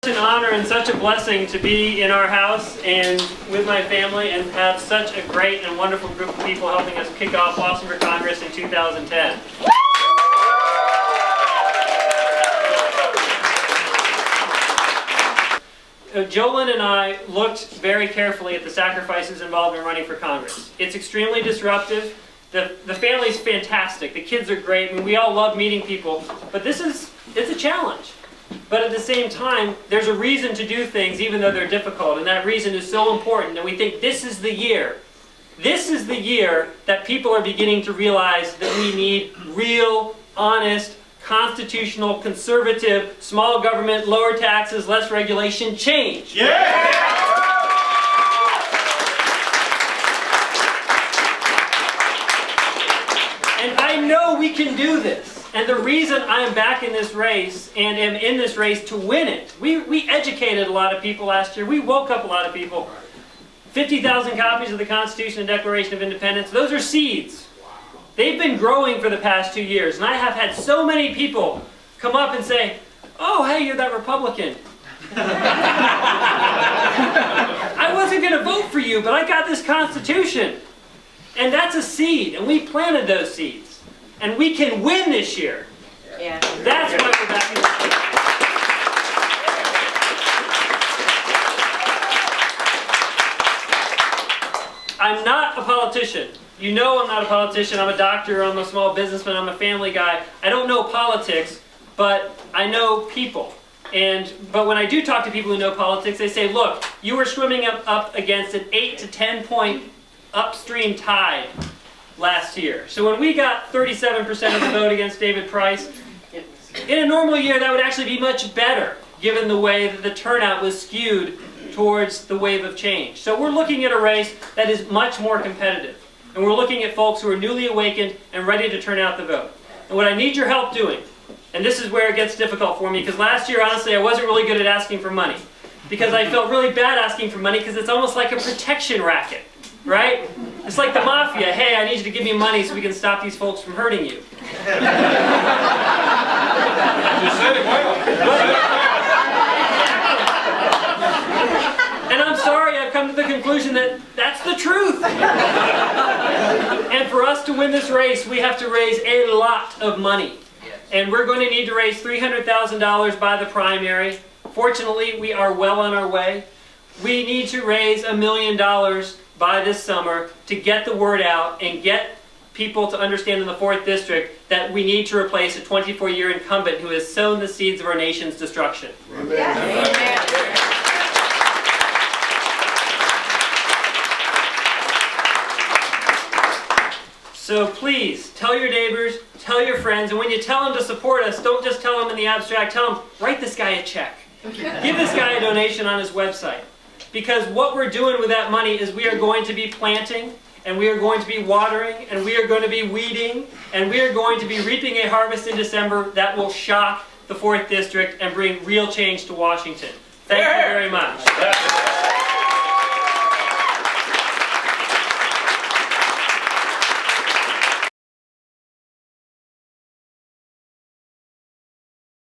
It's an honor and such a blessing to be in our house and with my family and have such a great and wonderful group of people helping us kick off Lawson for Congress in 2010. Jolyn and I looked very carefully at the sacrifices involved in running for Congress. It's extremely disruptive. The family's fantastic. The kids are great. I mean, we all love meeting people. But it's a challenge. But at the same time, there's a reason to do things even though they're difficult. And that reason is so important. And we think this is the year. This is the year that people are beginning to realize that we need real, honest, constitutional, conservative, small government, lower taxes, less regulation change. Yeah! And I know we can do this. And the reason I am back in this race and am in this race to win it, we educated a lot of people last year. We woke up a lot of people. 50,000 copies of the Constitution and Declaration of Independence, those are seeds. They've been growing for the past 2 years. And I have had so many people come up and say, "Oh, hey, you're that Republican. I wasn't going to vote for you, but I got this Constitution." And that's a seed, and we planted those seeds. And we can win this year. Yeah. That's why we're back in this. I'm not a politician. You know I'm not a politician. I'm a doctor, I'm a small businessman, I'm a family guy. I don't know politics, but I know people. But when I do talk to people who know politics, they say, look, you were swimming up against an 8 to 10 point upstream tide last year. So when we got 37% of the vote against David Price, in a normal year that would actually be much better, given the way that the turnout was skewed towards the wave of change. So we're looking at a race that is much more competitive. And we're looking at folks who are newly awakened and ready to turn out the vote. And what I need your help doing, and this is where it gets difficult for me, because last year, honestly, I wasn't really good at asking for money. Because I felt really bad asking for money, because it's almost like a protection racket, right? It's like the mafia. Hey, I need you to give me money so we can stop these folks from hurting you. You said it well. And I'm sorry, I've come to the conclusion that that's the truth. And for us to win this race, we have to raise a lot of money. And we're going to need to raise $300,000 by the primary. Fortunately, we are well on our way. We need to raise $1 million by this summer to get the word out and get people to understand in the 4th District that we need to replace a 24-year incumbent who has sown the seeds of our nation's destruction. Amen. Amen. So please, tell your neighbors, tell your friends, and when you tell them to support us, don't just tell them in the abstract, tell them, write this guy a check. Give this guy a donation on his website. Because what we're doing with that money is we are going to be planting, and we are going to be watering, and we are going to be weeding, and we are going to be reaping a harvest in December that will shock the 4th District and bring real change to Washington. Thank you very much.